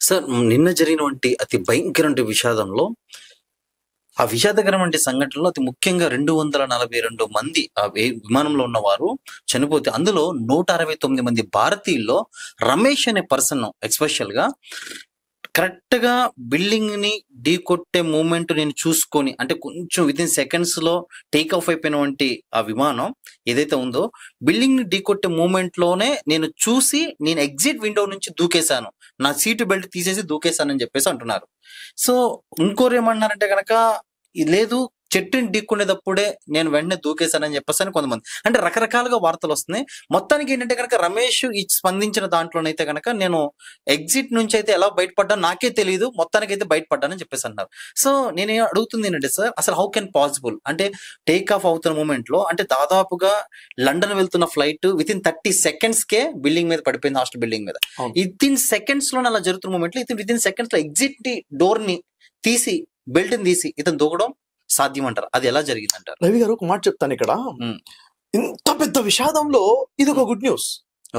Sir నిన్న జరిగినటువంటి అతి భయంకరమైన విషాదంలో, ఆ విషాదకరమైన సంఘటనలో అతి ముఖ్యంగా 242 మంది విమానంలో ఉన్నవారు చనిపోతే, అందులో 169 మంది భారతీయుల్లో రమేష్ అనే పర్సన్ ఎస్పెషల్‌గా కరెక్ట్‌గా బిల్డింగ్‌ని ఢీకొట్టే మూవ్‌మెంట్ నేను చూసుకొని, అంటే కొంచెం వితిన్ సెకండ్స్‌లో టేక్ ఆఫ్ అయిపోయినటువంటి ఆ విమానం ఏదైతే ఉందో, బిల్డింగ్‌ని ఢీకొట్టే మూవ్‌మెంట్‌లోనే నేను చూసి, నేను ఎగ్జిట్ విండో నుంచి దూకేశాను. నా సీట్ బెల్ట్ తీసేసి దూకేశానని చెప్పేసి అంటున్నారు. సో, ఇంకోరేమన్నారంటే గనక, లేదు చెట్టుని ఢీకొనేటప్పుడే నేను వెంటనే దూకేశానని చెప్పేసని కొంతమంది. అంటే రకరకాలుగా వార్తలొస్తున్నాయి. మొత్తానికి ఏంటంటే గనక రమేష్ ఈ స్పందించిన దాంట్లోనైతే గనక, నేను ఎగ్జిట్ నుంచి అయితే ఎలా బయటపడ్డానో నాకే తెలీదు. మొత్తానికైతే బయటపడ్డానని చెప్పేసి అన్నారు. సో, నేనేం అడుగుతుంది ఏంటంటే సార్, అసలు హౌ కెన్ పాసిబుల్? అంటే టేక్ ఆఫ్ అవుతున్న మూమెంట్‌లో, అంటే దాదాపుగా లండన్ వెళ్తున్న ఫ్లైట్ వితిన్ 30 సెకండ్స్‌కే బిల్డింగ్ మీద పడిపోయింది, హాస్టల్ బిల్డింగ్ మీద. అవును. వితిన్ సెకండ్స్‌లోనే అలా జరుగుతున్న మూమెంట్‌లో ఇతను వితిన్ సెకండ్స్‌లో ఎగ్జిట్ డోర్‌ని తీసి, బెల్ట్‌ని తీసి ఇతను దూకడం సాధ్యమంటారా? అది ఎలా జరిగిందంటారు? రవి గారు, ఒక మాట చెప్తాను ఇక్కడ. హ్మ్. ఇంత పెద్ద విషాదంలో ఇది ఒక గుడ్ న్యూస్.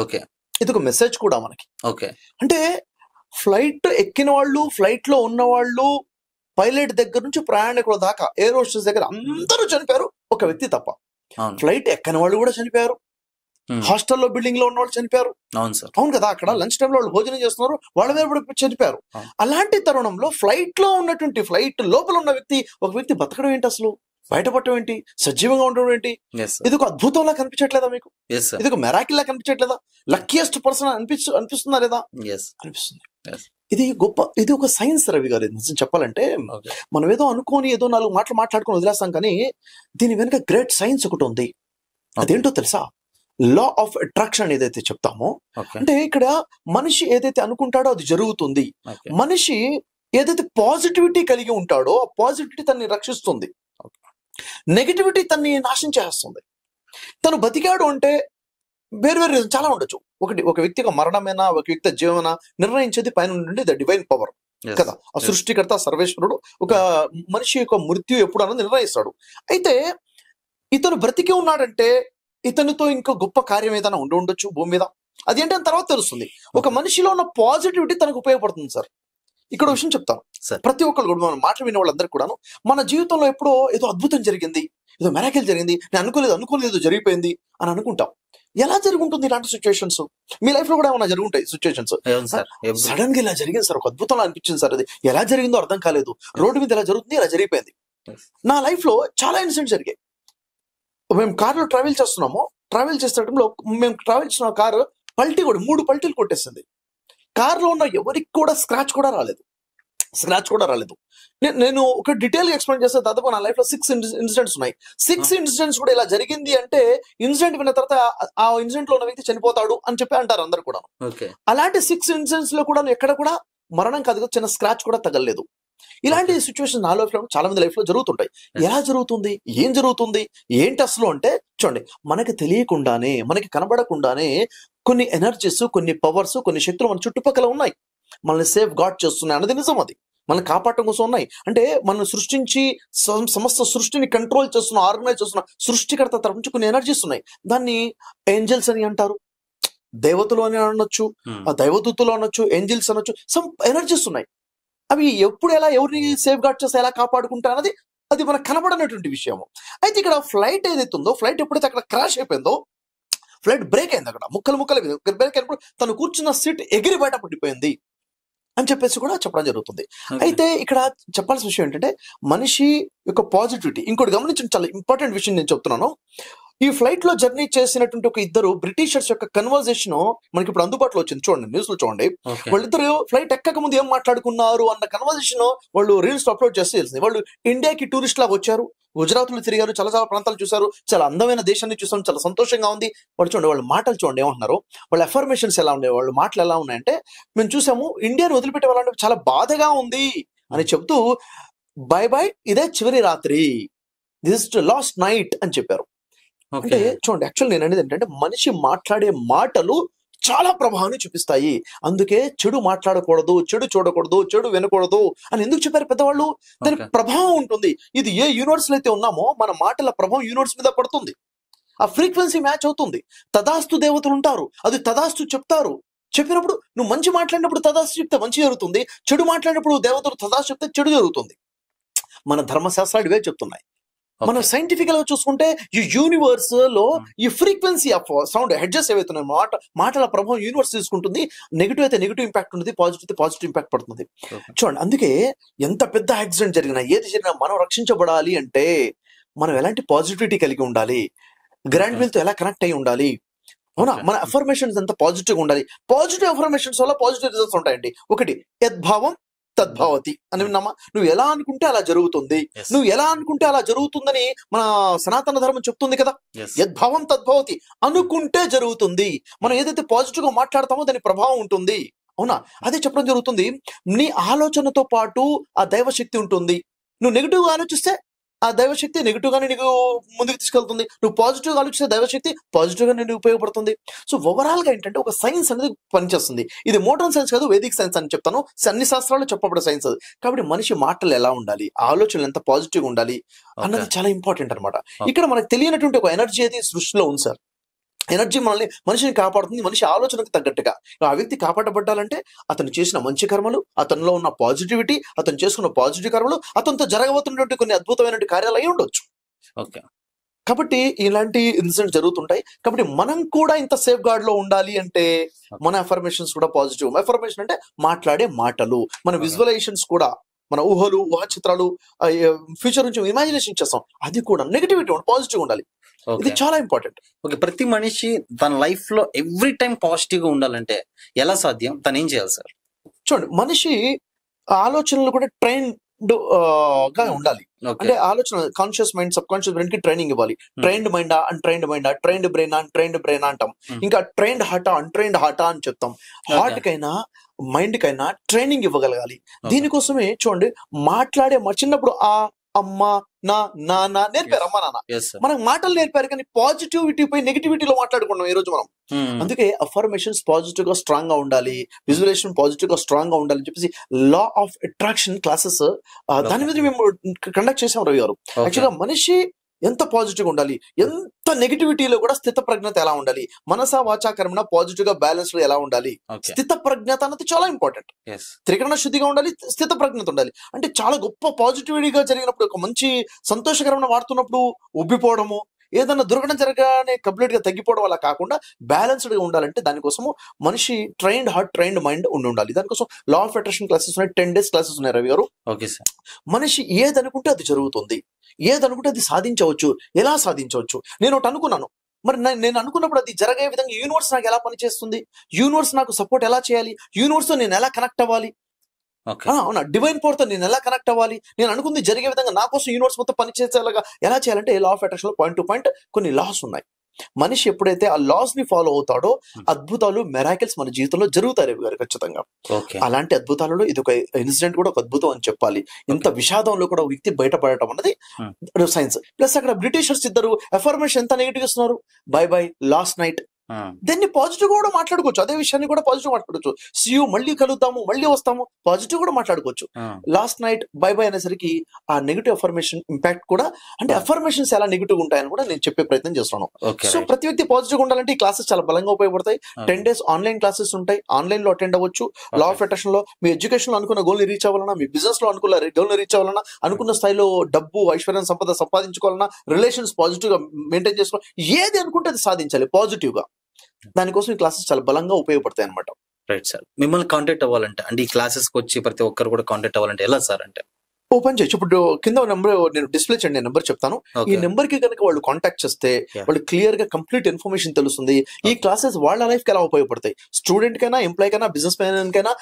ఓకే. ఇది ఒక మెసేజ్ కూడా మనకి. ఓకే. అంటే ఫ్లైట్ ఎక్కిన వాళ్ళు, ఫ్లైట్ లో ఉన్న వాళ్ళు, పైలట్ దగ్గర నుంచి ప్రయాణికుల దాకా, ఎయిర్ హోస్టెస్ దగ్గర అందరూ చనిపోయారు, ఒక వ్యక్తి తప్ప. అవును. ఫ్లైట్ ఎక్కని వాళ్ళు కూడా చనిపోయారు, హ్మ్. హాస్టల్లో బిల్డింగ్ లో ఉన్న వాళ్ళు చనిపోయారు. అవును సార్. అవును కదా, అక్కడ లంచ్ టైంలో వాళ్ళు భోజనం చేస్తున్నారు, వాళ్ళ మీద కూడా చనిపోయారు. అవును. అలాంటి తరుణంలో ఫ్లైట్ లో ఉన్నటువంటి, ఫ్లైట్ లోపల ఉన్న వ్యక్తి, ఒక వ్యక్తి బతకడం ఏంటి, అసలు బయటపడటం ఏంటి, సజీవంగా ఉండడం ఏంటి? Yes sir. ఇది ఒక అద్భుతంలా కనిపించట్లేదా మీకు? Yes sir. ఇది ఒక మెరాకిల్ లా కనిపించట్లేదా? లక్కీయెస్ట్ పర్సన్ అనిపిస్తుందా లేదా? యెస్. అనిపిస్తుంది. యెస్. ఇది ఒక సైన్స్ రవి గారు. ఇది నిజం చెప్పాలంటే, ఓకే. మనం ఏదో అనుకోని ఏదో 4 మాటలు మాట్లాడుకొని వదిలేస్తాం, కానీ దీని వెనుక గ్రేట్ సైన్స్ ఒకటి ఉంది. అదేంటో తెలుసా? లా ఆఫ్ అట్రాక్షన్ ఏదైతే చెప్తామో, ఓకే. అంటే ఇక్కడ మనిషి ఏదైతే అనుకుంటాడో అది జరుగుతుంది. ఓకే. మనిషి ఏదైతే పాజిటివిటీ కలిగి ఉంటాడో, ఆ పాజిటివిటీ తనని రక్షిస్తుంది, నెగటివిటీ తన్ని నాశనం చేస్తుంది. తను బతికాడు అంటే వేరు వేరు రీజన్ చాలా ఉండొచ్చు. ఒక వ్యక్తి యొక్క మరణమైనా, ఒక వ్యక్తి జీవన నిర్ణయించేది పైన నుండి ద డివైన్ పవర్ యెస్. కదా. ఆ యెస్. సృష్టికర్త సర్వేశ్వరుడు ఒక మనిషి యొక్క మృత్యు ఎప్పుడు అన్నది నిర్ణయిస్తాడు. అయితే ఇతను బ్రతికి ఉన్నాడంటే ఇతనితో ఇంకా గొప్ప కార్యం ఏదైనా ఉండొచ్చు భూమి మీద. అదేంటని తర్వాత తెలుస్తుంది. ఒక మనిషిలో ఉన్న పాజిటివిటీ తనకు ఉపయోగపడుతుంది సార్. ఇక్కడ విషయం చెప్తాను. సార్. ప్రతి ఒక్కరు కూడా, మన మాటలు వినే వాళ్ళందరికీ కూడాను, మన జీవితంలో ఎప్పుడో ఏదో అద్భుతం జరిగింది, ఏదో మెరాకిల్ జరిగింది, నేను అనుకోలేదు జరిగిపోయింది అని అనుకుంటాం. ఎలా జరుగుంటుంది ఇలాంటి సిచ్యువేషన్స్? మీ లైఫ్ లో కూడా ఏమైనా జరుగుంటాయి సిచ్యువేషన్స్. అవును సార్. సడన్ గా ఇలా జరిగింది సార్, ఒక అద్భుతంలా అనిపించింది సార్, అది ఎలా జరిగిందో అర్థం కాలేదు, రోడ్డు మీద ఎలా జరుగుతుంది, ఇలా జరిగిపోయింది. Yes. నా లైఫ్ లో చాలా ఇన్సిడెంట్స్ జరిగాయి. మేము కార్లో ట్రావెల్ చేస్తున్నాము, ట్రావెల్ చేసే టైంలో మేము ట్రావెల్ చేసిన కారు పల్టీ కూడా 3 పల్టీలు కొట్టేసింది. కార్లో ఉన్న ఎవరికి కూడా స్క్రాచ్ కూడా రాలేదు. నేను ఒక డీటెయిల్ గా ఎక్స్ప్లెయిన్ చేస్తే, దాదాపు నా లైఫ్ లో 6 ఇన్సిడెంట్స్ ఉన్నాయి. 6 ఇన్సిడెంట్స్ కూడా ఇలా జరిగింది అంటే, ఇన్సిడెంట్ విన్న తర్వాత ఆ ఇన్సిడెంట్ లో ఉన్న వ్యక్తి చనిపోతాడు అని చెప్పి అంటారు అందరు కూడా. ఓకే. అలాంటి 6 ఇన్సిడెంట్స్ లో కూడా ఎక్కడ కూడా మరణం కాదు, చిన్న స్క్రాచ్ కూడా తగలలేదు. ఇలాంటి సిచ్యువేషన్ నా లైఫ్ లో, చాలా మంది లైఫ్ లో జరుగుతుంటాయి. ఎలా జరుగుతుంది, ఏం జరుగుతుంది, ఏంటి అసలు అంటే, చూడండి, మనకి తెలియకుండానే, మనకి కనబడకుండానే కొన్ని ఎనర్జీస్, కొన్ని పవర్స్, కొన్ని శక్తులు మన చుట్టుపక్కల ఉన్నాయి. మనల్ని సేఫ్ గార్డ్ చేస్తున్నాయి అన్నది నిజం. అది మనల్ని కాపాడటం కోసం ఉన్నాయి. అంటే మనం సృష్టించి సమస్త సృష్టిని కంట్రోల్ చేస్తున్న, ఆర్గనైజ్ చేస్తున్న సృష్టికర్త తరఫు నుంచి కొన్ని ఎనర్జీస్ ఉన్నాయి. దాన్ని ఏంజల్స్ అని అంటారు, దేవతలు అని అనొచ్చు, ఆ దైవదూతలు అనొచ్చు, ఏంజల్స్ అనొచ్చు. సమ్ ఎనర్జీస్ ఉన్నాయి. అవి ఎప్పుడు ఎలా, ఎవరిని సేఫ్ గార్డ్ చేస్తే, ఎలా కాపాడుకుంటా అన్నది అది మనకు కనబడనటువంటి విషయము. అయితే ఇక్కడ ఫ్లైట్ ఏదైతే ఉందో, ఫ్లైట్ ఎప్పుడైతే అక్కడ క్రాష్ అయిపోయిందో, ఫ్లైట్ బ్రేక్ అయింది. అక్కడ ముక్కలు బ్రేక్ అయినప్పుడు తను కూర్చున్న సీట్ ఎగిరి బయట పడిపోయింది అని చెప్పేసి కూడా చెప్పడం జరుగుతుంది. అయితే ఇక్కడ చెప్పాల్సిన విషయం ఏంటంటే, మనిషి యొక్క పాజిటివిటీ. ఇంకోటి గమనించిన చాలా ఇంపార్టెంట్ విషయం నేను చెప్తున్నాను. ఈ ఫ్లైట్ లో జర్నీ చేసినటువంటి ఒక ఇద్దరు బ్రిటిషర్స్ యొక్క కన్వర్జేషన్ మనకి ఇప్పుడు అందుబాటులో వచ్చింది. చూడండి, న్యూస్ లో చూడండి. వాళ్ళిద్దరు ఫ్లైట్ ఎక్కక ముందు ఏం మాట్లాడుకున్నారు అన్న కన్వర్జేషన్ వాళ్ళు రీల్స్ లో అప్లోడ్ చేస్తే తెలిసింది. వాళ్ళు ఇండియాకి టూరిస్ట్ లాగా వచ్చారు, గుజరాత్ లో తిరిగారు, చాలా చాలా ప్రాంతాలు చూసారు, చాలా అందమైన దేశాన్ని చూసాం, చాలా సంతోషంగా ఉంది. వాళ్ళు చూడండి, వాళ్ళ మాటలు చూడండి ఏమంటున్నారు, వాళ్ళ అఫర్మేషన్స్ ఎలా ఉన్నాయి, వాళ్ళ మాటలు ఎలా ఉన్నాయంటే, మేము చూసాము ఇండియాని వదిలిపెట్టే వాళ్ళంటే చాలా బాధగా ఉంది అని చెప్తూ, బై బై, ఇదే చివరి రాత్రి, దిస్ లాస్ట్ నైట్ అని చెప్పారు. అంటే చూడండి, యాక్చువల్ నేను అనేది ఏంటంటే, మనిషి మాట్లాడే మాటలు చాలా ప్రభావాన్ని చూపిస్తాయి. అందుకే చెడు మాట్లాడకూడదు, చెడు చూడకూడదు, చెడు వినకూడదు అని ఎందుకు చెప్పారు పెద్దవాళ్ళు? దాని ప్రభావం ఉంటుంది. ఇది ఏ యూనివర్స్ లో అయితే ఉన్నామో, మన మాటల ప్రభావం యూనివర్స్ మీద పడుతుంది. ఆ ఫ్రీక్వెన్సీ మ్యాచ్ అవుతుంది. తదాస్తు దేవతలు ఉంటారు, అది తదాస్తు చెప్తారు. చెప్పినప్పుడు నువ్వు మంచి మాట్లాడినప్పుడు తదాస్తు చెప్తే మంచి జరుగుతుంది, చెడు మాట్లాడినప్పుడు దేవతలు తదాస్తు చెప్తే చెడు జరుగుతుంది. మన ధర్మశాస్త్రాలు ఇవే చెప్తున్నాయి. మనం ఓకే. సైంటిఫికల్ గా చూసుకుంటే ఈ యూనివర్స్ లో ఈ ఫ్రీక్వెన్సీ ఆఫ్ సౌండ్ హెడ్జెస్ ఏవైతున్నాయి, మాటల ప్రభావం యూనివర్స్ తీసుకుంటుంది. నెగిటివ్ అయితే నెగిటివ్ ఇంపాక్ట్ ఉంటుంది, పాజిటివ్ అయితే పాజిటివ్ ఇంపాక్ట్ పడుతుంది. ఓకే. చూడండి, అందుకే ఎంత పెద్ద యాక్సిడెంట్ జరిగినా ఏది జరిగినా మనం రక్షించబడాలి అంటే మనం ఎలాంటి పాజిటివిటీ కలిగి ఉండాలి, గ్రాండ్ ఓకే. విల్ తో ఎలా కనెక్ట్ అయి ఉండాలి. అవునా, ఓకే. మన అఫర్మేషన్స్ ఎంత పాజిటివ్ గా ఉండాలి. పాజిటివ్ అఫర్మేషన్స్ వల్ల పాజిటివ్ రిజల్ట్స్ ఉంటాయండి. ఒకటి, యద్భావం తద్భవతి అని విన్నామా? నువ్వు ఎలా అనుకుంటే అలా జరుగుతుంది, ఎస్. నువ్వు ఎలా అనుకుంటే అలా జరుగుతుందని మన సనాతన ధర్మం చెప్తుంది కదా. ఎస్. యద్భావం తద్భవతి, అనుకుంటే జరుగుతుంది. మనం ఏదైతే పాజిటివ్ గా మాట్లాడతామో దాని ప్రభావం ఉంటుంది. అవునా, అదే చెప్పడం జరుగుతుంది. నీ ఆలోచనతో పాటు ఆ దైవశక్తి ఉంటుంది. నువ్వు నెగిటివ్ గా ఆలోచిస్తే ఆ దైవశక్తి నెగిటివ్ గానే నీకు ముందుకు తీసుకెళ్తుంది. నువ్వు పాజిటివ్ గా ఆలోచిస్తే దైవశక్తి పాజిటివ్ గా నీకు ఉపయోగపడుతుంది. సో ఓవరాల్ గా ఏంటంటే ఒక సైన్స్ అనేది పనిచేస్తుంది. ఇది మోడర్న్ సైన్స్ కాదు, వేదిక్ సైన్స్ అని చెప్తాను. అన్ని శాస్త్రాలు చెప్పబడే సైన్స్ అది. కాబట్టి మనిషి మాటలు ఎలా ఉండాలి, ఆలోచనలు ఎంత పాజిటివ్ గా ఉండాలి అన్నది ఓకే. చాలా ఇంపార్టెంట్ అనమాట. ఓకే. ఇక్కడ మనకు తెలియనటువంటి ఒక ఎనర్జీ అయితే సృష్టిలో ఉంది సార్. ఎనర్జీ మనిషిని కాపాడుతుంది, మనిషి ఆలోచనకు తగ్గట్టుగా. ఆ వ్యక్తి కాపాడబడ్డాలంటే అతను చేసిన మంచి కర్మలు, అతనిలో ఉన్న పాజిటివిటీ, అతను చేసుకున్న పాజిటివ్ కర్మలు, అతనితో జరగబోతున్నటువంటి కొన్ని అద్భుతమైన కార్యాలు అయి ఉండొచ్చు. ఓకే. కాబట్టి ఇలాంటి ఇన్సిడెంట్ జరుగుతుంటాయి. కాబట్టి మనం కూడా ఇంత సేఫ్ గార్డ్ లో ఉండాలి అంటే మన అఫర్మేషన్స్ కూడా పాజిటివ్. అఫర్మేషన్ అంటే మాట్లాడే మాటలు, మన ఓకే. విజువలైజేషన్స్ కూడా, మన ఊహలు, ఊహ చిత్రాలు, ఫ్యూచర్ నుంచి ఇమాజినేషన్ చేస్తాం, అది కూడా నెగిటివిటీ పాజిటివ్ ఉండాలి. ఇది ఓకే. చాలా ఇంపార్టెంట్. ఓకే. ప్రతి మనిషి తన లైఫ్ లో ఎవ్రీ టైం పాజిటివ్ గా ఉండాలంటే ఎలా సాధ్యం? తను ఏం చేయాలి సార్? చూడండి, మనిషి ఆలోచనలు కూడా ట్రైన్డ్ గా ఉండాలి. ఓకే. అంటే ఆలోచన conscious mind, sub conscious mind కి ట్రైనింగ్ ఇవ్వాలి. Trained mind, untrained mind, trained brain, untrained brain అంటాం. ఇంకా ట్రైన్డ్ హార్ట్, అన్ట్రైన్డ్ హార్ట్ అని చెప్తాం. హార్ట్ కైనా మైండ్ కైనా ట్రైనింగ్ ఇవ్వగలగాలి. దీనికోసమే చూడండి, మాట్లాడే చిన్నప్పుడు ఆ అమ్మ నా నాన్న నేర్పారు, అమ్మ నాన్న ఎస్ సార్. మనకు మాటలు నేర్పారు, కానీ పాజిటివిటీ పై నెగిటివిటీలో మాట్లాడుకున్నాం ఈ రోజు మనం. అందుకే అఫర్మేషన్స్ పాజిటివ్ గా స్ట్రాంగ్ గా ఉండాలి, విజువలైజేషన్ పాజిటివ్ గా స్ట్రాంగ్ గా ఉండాలి అని చెప్పేసి లా ఆఫ్ అట్రాక్షన్ క్లాసెస్ దాని మీద మేము కండక్ట్ చేసాం రవి గారు. యాక్చువల్గా మనిషి ఎంత పాజిటివ్ గా ఉండాలి, ఎంత నెగిటివిటీలో కూడా స్థిత ప్రజ్ఞత ఎలా ఉండాలి, మనసా వాచా కర్మణ పాజిటివ్ గా బ్యాలెన్స్ లో ఎలా ఉండాలి. ఓకే. స్థిత ప్రజ్ఞత అన్నది చాలా ఇంపార్టెంట్. ఎస్. త్రికరణ శుద్ధిగా ఉండాలి, స్థిత ప్రజ్ఞత ఉండాలి. అంటే చాలా గొప్ప పాజిటివిటీగా జరిగినప్పుడు, ఒక మంచి సంతోషకరమైన వాడుతున్నప్పుడు ఉబ్బిపోవడము, ఏదైనా దుర్ఘటన జరగగానే కంప్లీట్ గా తగ్గిపోవడం వల్ల కాకుండా బ్యాలెన్స్డ్ గా ఉండాలంటే దానికోసము మనిషి ట్రైన్డ్ హార్ట్, ట్రైన్డ్ మైండ్ ఉండాలి. దానికోసం లా ఆఫ్ అట్రాక్షన్ క్లాసెస్ ఉన్నాయి, 10 days క్లాసెస్ ఉన్నాయి రవి గారు. Okay sir. మనిషి ఏదనుకుంటే అది జరుగుతుంది, ఏదనుకుంటే అది సాధించవచ్చు. ఎలా సాధించవచ్చు? నేను ఒకటి అనుకున్నాను, మరి నేను అనుకున్నప్పుడు అది జరిగే విధంగా యూనివర్స్ నాకు ఎలా పనిచేస్తుంది, యూనివర్స్ నాకు సపోర్ట్ ఎలా చేయాలి, యూనివర్స్ తో నేను ఎలా కనెక్ట్ అవ్వాలి, ఓకే. అవునా, డివైన్ పవర్ తో నేను ఎలా కనెక్ట్ అవ్వాలి, నేను అనుకుంది జరిగే విధంగా నా కోసం యూనివర్స్ మొత్తం పనిచేసేలాగా ఎలా చేయాలంటే లా ఆఫ్ అట్రాక్షన్ లో పాయింట్ టు పాయింట్ కొన్ని లాస్ ఉన్నాయి. మనిషి ఎప్పుడైతే ఆ లాస్ ని ఫాలో అవుతాడో అద్భుతాలు, మెరాకిల్స్ మన జీవితంలో జరుగుతాయి రవి గారు, ఖచ్చితంగా. ఓకే. అలాంటి అద్భుతాలలో ఇది ఒక ఇన్సిడెంట్ కూడా ఒక అద్భుతం అని చెప్పాలి. ఇంత విషాదంలో కూడా ఒక వ్యక్తి బయటపడటం అన్నది సైన్స్. ప్లస్ అక్కడ బ్రిటిషర్స్ ఇద్దరు అఫర్మేషన్ ఎంత నెగిటివ్ ఇస్తున్నారు, బై బై లాస్ట్ నైట్. దాన్ని పాజిటివ్ కూడా మాట్లాడుకోవచ్చు, అదే విషయాన్ని కూడా పాజిటివ్ మాట్లాడుకోవచ్చు. సియు మళ్ళీ కలుద్దాము, మళ్ళీ వస్తాము, పాజిటివ్ కూడా మాట్లాడుకోవచ్చు. లాస్ట్ నైట్ బై బై అనేసరికి ఆ నెగిటివ్ అఫర్మేషన్ ఇంపాక్ట్ కూడా, అంటే అఫర్మేషన్స్ ఎలా నెగిటివ్ ఉంటాయని కూడా నేను చెప్పే ప్రయత్నం చేస్తున్నాను. ఓకే. సో ప్రతి వ్యక్తి పాజిటివ్ ఉండాలంటే ఈ క్లాసెస్ చాలా బలంగా ఉపయోగపడతాయి. 10 days ఆన్లైన్ క్లాసెస్ ఉంటాయి, ఆన్లైన్ లో అటెండ్ అవ్వచ్చు. లా ఆఫ్ అట్రాక్షన్ లో మీ ఎడ్యుకేషన్ లో అనుకున్న గోల్ ని రీచ్ అవ్వాలన్నా, మీ బిజినెస్ లో అనుకున్న గోల్ ని రీచ్ అవ్వాలన్నా, అనుకున్న స్థాయిలో డబ్బు, ఐశ్వర్యం, సంపద సంపాదించుకోవాలన్నా, రిలేషన్స్ పాజిటివ్ గా మెయింటైన్ చేసుకోవాలి, ఏది అనుకుంటే అది సాధించాలి పాజిటివ్ గా. దానికోసం ఈ క్లాసెస్ చాలా బలంగా ఉపయోగపడతాయి అనమాట. Right sir. మిమ్మల్ని కాంటాక్ట్ అవ్వాలంటే, అంటే ఈ క్లాసెస్ కి వచ్చి ప్రతి ఒక్కరు కూడా కాంటాక్ట్ అవ్వాలంటే ఎలా సార్? అంటే ఓపెన్ చేయొచ్చు. ఇప్పుడు కింద నెంబర్ నేను డిస్ప్లే చేయండి, నెంబర్ చెప్తాను. ఈ నెంబర్ కి కనుక వాళ్ళు కాంటాక్ట్ చేస్తే వాళ్ళు క్లియర్ గా కంప్లీట్ ఇన్ఫర్మేషన్ తెలుస్తుంది. ఈ క్లాసెస్ వాళ్ళ లైఫ్ కి ఎలా ఉపయోగపడతాయి, స్టూడెంట్ కైనా, ఎంప్లాయ్ కైనా, బిజినెస్ మ్యాన్ కైనా,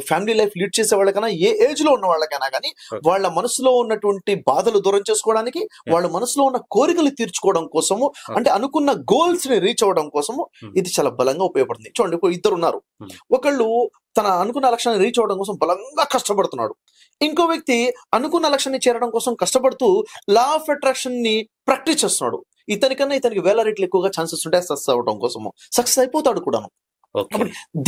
ఫ్యామిలీ లైఫ్ లీడ్ చేసే వాళ్ళకైనా, ఏ ఏజ్ లో ఉన్న వాళ్ళకైనా కానీ వాళ్ళ మనసులో ఉన్నటువంటి బాధలు దూరం చేసుకోవడానికి, వాళ్ళ మనసులో ఉన్న కోరికలు తీర్చుకోవడం కోసము, అంటే అనుకున్న గోల్స్ ని రీచ్ అవ్వడం కోసము ఇది చాలా బలంగా ఉపయోగపడుతుంది. చూడండి, ఇప్పుడు ఇద్దరు ఉన్నారు, ఒకళ్ళు తన అనుకున్న లక్ష్యాన్ని రీచ్ అవ్వడం కోసం బలంగా కష్టపడుతున్నాడు, ఇంకో వ్యక్తి అనుకున్న లక్ష్యాన్ని చేరడం కోసం కష్టపడుతూ లా ఆఫ్ అట్రాక్షన్ ని ప్రాక్టీస్ చేస్తున్నాడు. ఇతనికన్నా ఇతనికి 1000 రెట్లు ఎక్కువగా ఛాన్సెస్ ఉంటాయి సక్సెస్ అవ్వడం కోసము, సక్సెస్ అయిపోతాడు కూడాను.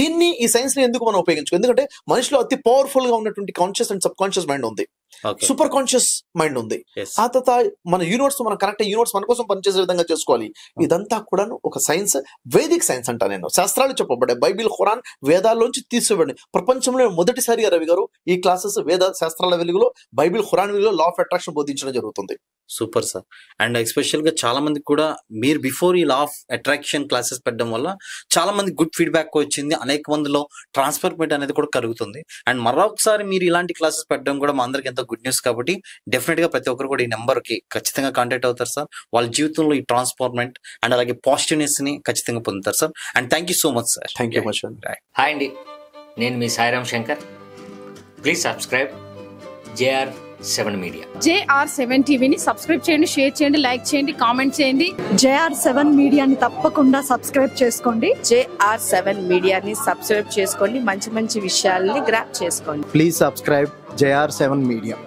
దీన్ని, ఈ సైన్స్ ని ఎందుకు మనం ఉపయోగించుకో, ఎందుకంటే మనిషిలో అతి పవర్ఫుల్ గా ఉన్నటువంటి conscious and sub conscious mind ఉంది. ఓకే. సూపర్ కాన్షియస్ మైండ్ ఉంది. ఎస్. ఆ తర్వాత మన యూనివర్స్ మనం కరెక్ట్ యూనివర్స్ మన కోసం పనిచేసే విధంగా చేసుకోవాలి. ఇదంతా కూడాను ఒక సైన్స్, వేదిక్ సైన్స్ అంటా నేను. శాస్త్రాలు చెప్పబడ్డాయి, బైబిల్, ఖురాన్, వేదాల్లోంచి తీసివ్వండి. ప్రపంచంలో మొదటిసారిగా రవి గారు ఈ క్లాసెస్ వేద శాస్త్రాల వెలుగులో, బైబిల్, ఖురాన్ వెలుగులో లా ఆఫ్ అట్రాక్షన్ బోధించడం జరుగుతుంది. Super sir. అండ్ ఎస్పెషల్ గా చాలా మందికి కూడా మీరు బిఫోర్ ఈ లా ఆఫ్ అట్రాక్షన్ క్లాసెస్ పెట్టడం వల్ల చాలా మంది గుడ్ ఫీడ్బ్యాక్ వచ్చింది. అనేక మందిలో ట్రాన్స్ఫర్మేట్ అనేది కూడా కలుగుతుంది. అండ్ మరొకసారి మీరు ఇలాంటి క్లాసెస్ పెట్టడం కూడా మా అందరికి ఎంతో గుడ్ న్యూస్. కాబట్టి డెఫినెట్ గా ప్రతి ఒక్కరు కూడా ఈ నెంబర్ కి ఖచ్చితంగా కాంటాక్ట్ అవుతారు సార్. వాళ్ళ జీవితంలో ఈ ట్రాన్స్ఫార్మెంట్ అండ్ అలాగే పాజిటివ్నెస్ ని ఖచ్చితంగా పొందుతారు sir. And thank you so much sir. Thank you much. Hi అండి, నేను మీ Sairam Shankar. Please subscribe JR7 media. JR7 టీవీని సబ్స్క్రైబ్ చేయండి, షేర్ చేయండి, లైక్ చేయండి, కామెంట్ చేయండి. JR7 మీడియాని తప్పకుండా సబ్స్క్రైబ్ చేసుకోండి. JR7 మీడియాని సబ్స్క్రైబ్ చేసుకోండి, మంచి మంచి విషయాల్ని గ్రాప్ చేసుకోండి. Please subscribe JR7 Media.